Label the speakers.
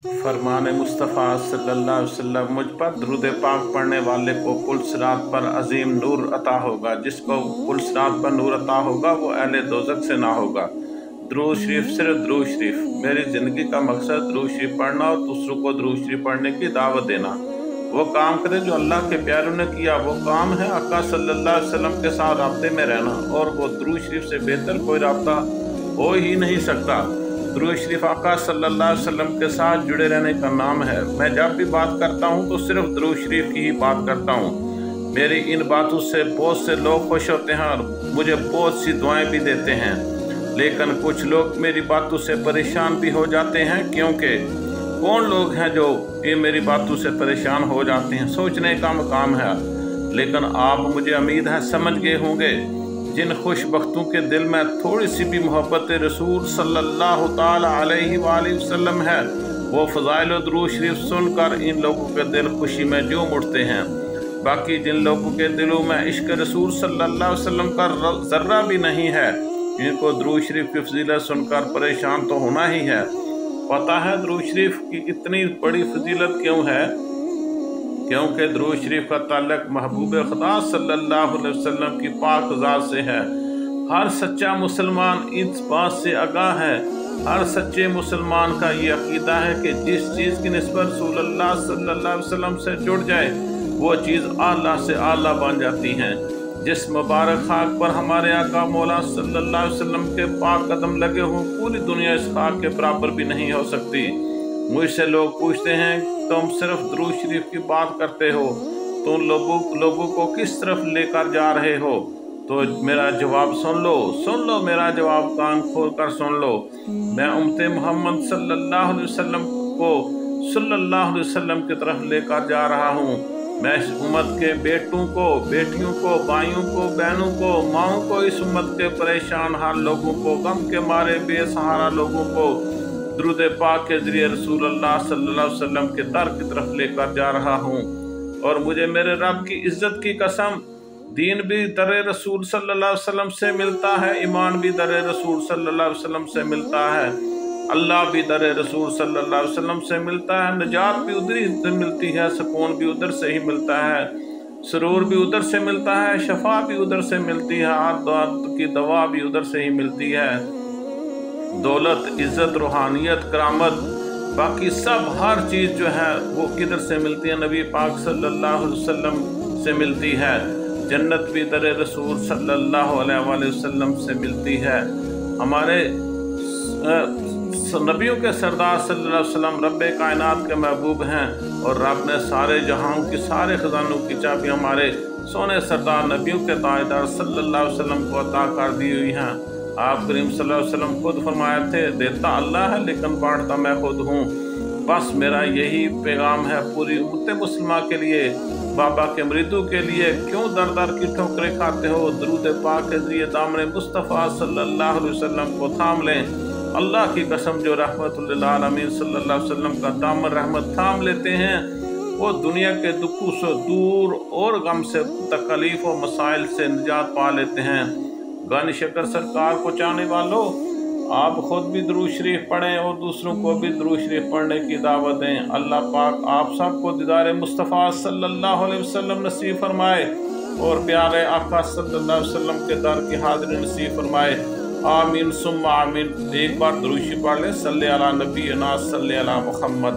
Speaker 1: फरमान मुस्तफ़ा सल्लल्लाहु अलैहि वसल्लम, मुझ पर दुरूद पाक पढ़ने वाले को पुल सिरात पर अजीम नूर अता होगा। जिसको पुल सिरात पर नूर अता होगा वो अहले दोज़ख से ना होगा। दुरूद शरीफ, सिर्फ दुरूद शरीफ। मेरी ज़िंदगी का मकसद दुरूद शरीफ पढ़ना और दूसरों को दुरूद शरीफ पढ़ने की दावत देना। वो काम करें जो अल्लाह के प्यारों ने किया। वो काम है आका सल्लल्लाहु अलैहि वसल्लम के साथ राब्ते में रहना, और वो दुरूद शरीफ से बेहतर कोई राब्ता हो ही नहीं सकता। दुरूद शरीफ आका सल्लल्लाहु अलैहि वसल्लम के साथ जुड़े रहने का नाम है। मैं जब भी बात करता हूँ तो सिर्फ दुरूद शरीफ की ही बात करता हूँ। मेरी इन बातों से बहुत से लोग खुश होते हैं और मुझे बहुत सी दुआएं भी देते हैं, लेकिन कुछ लोग मेरी बातों से परेशान भी हो जाते हैं। क्योंकि कौन लोग हैं जो ये मेरी बातों से परेशान हो जाते हैं, सोचने का मकाम है। लेकिन आप, मुझे उम्मीद है, समझ गए होंगे जिन खुशबख्तों के दिल में थोड़ी सी भी मोहब्बत रसूल सल्लल्लाहु ताला अलैहि वसल्लम है, वो फ़ज़ाइल और दुरूद शरीफ सुनकर इन लोगों के दिल खुशी में झूम उठते हैं। बाकी जिन लोगों के दिलों में इश्क रसूल सल्लल्लाहु अलैहि वसल्लम का ज़र्रा भी नहीं है, इनको दुरूद शरीफ की फजीलत सुनकर परेशान तो होना ही है। पता है दुरूद शरीफ की इतनी बड़ी फजीलत क्यों है? क्योंकि दुरूद शरीफ का ताल्लुक महबूब खुदा सल्लल्लाहु अलैहि वसल्लम की पाक ज़ात से है। हर सच्चा मुसलमान इस बात से आगाह है। हर सच्चे मुसलमान का ये अकीदा है कि जिस चीज़ की निस्बत रसूलुल्लाह सल्लल्लाहु अलैहि वसल्लम से जुड़ जाए वो चीज़ आला से आला बन जाती है। जिस मुबारक खाक पर हमारे आका मौला सल्लल्लाहु अलैहि वसल्लम के पाक कदम लगे हों, पूरी दुनिया इस खाक के बराबर भी नहीं हो सकती। मुझसे लोग पूछते हैं, तुम सिर्फ दुरूद शरीफ की बात करते हो, तुम लोगों को किस तरफ लेकर जा रहे हो? तो मेरा जवाब सुन लो, मेरा जवाब कान खोल कर सुन लो। मैं उम्मत मोहम्मद सल्लल्लाहु अलैहि वसल्लम को सल्लल्लाहु अलैहि वसल्लम की तरफ लेकर जा रहा हूँ। मैं इस उम्मत के बेटों को, बेटियों को, भाइयों को, बहनों को, माओं को, इस उम्मत के परेशान हाल लोगों को, गम के मारे बेसहारा लोगों को दुरूद पाक के ज़रिए रसूलुल्लाह सल्लल्लाहु अलैहि वसल्लम के दर की तरफ लेकर जा रहा हूँ। और मुझे मेरे रब की इज़्ज़त की कसम, दीन भी दर रसूल सल्लल्लाहु अलैहि वसल्लम से मिलता है, ईमान भी दर रसूल सल्लल्लाहु अलैहि वसल्लम से मिलता है, अल्लाह भी दर रसूल सल्लल्लाहु अलैहि वसल्लम से मिलता है, निजात भी उधर ही मिलती है, सुकून भी उधर से ही मिलता है, सुरूर भी उधर से मिलता है, शफा भी उधर से मिलती है, दर्द की दवा भी उधर से ही मिलती है। दौलत, इज़्ज़त, रूहानियत, करामत, बाकी सब हर चीज़ जो है वो किधर से मिलती है? नबी पाक सल्लल्लाहु अलैहि वसल्लम से मिलती है। जन्नत भी दर रसूल सल्लल्लाहु अलैहि वसल्लम से मिलती है। हमारे नबियों के सरदार सल्लल्लाहु अलैहि वसल्लम रब्बे कायनात के महबूब हैं, और रब ने सारे जहां की सारे खजानों की चाबी हमारे सोने सरदार नबियों के ताजदार सल्लल्लाहु अलैहि वसल्लम को अता कर दी हुई हैं। आप करीम सल्लल्लाहु अलैहि वसल्लम खुद फरमाए थे, देता अल्लाह है लेकिन बांटता मैं खुद हूँ। बस मेरा यही पैगाम है पूरी उम्मत मुस्लिमा के लिए, बाबा के मुरीदों के लिए। क्यों दर दर की ठोकरें खाते हो? दुरूद पाक के ज़रिए दामन मुस्तफ़ा सल्लल्लाहु अलैहि वसल्लम को थाम लें। अल्लाह की कसम, जो रहमतुल लिल आलमीन सल्लल्लाहु अलैहि वसल्लम का दामन रहमत थाम लेते हैं वो दुनिया के दुखों से दूर और गम से, तकलीफ और मसाइल से निजात पा लेते हैं। गन शकर सरकार को चाहने वालों, आप खुद भी दुरूद शरीफ पढ़ें और दूसरों को भी दुरूद शरीफ पढ़ने की दावत दें। अल्लाह पाक आप सबको दीदार मुस्तफ़ा सल्लल्लाहु अलैहि वसल्लम नसीब फरमाए और प्यारे आका सल्लल्लाहु अलैहि वसल्लम के दर की हाज़िरी नसीब फरमाए। आमीन सुम्मा आमीन। एक बार दुरूद शरीफ पढ़ लें। सल्ले अला नबीना सल्ले अला मुहम्मद।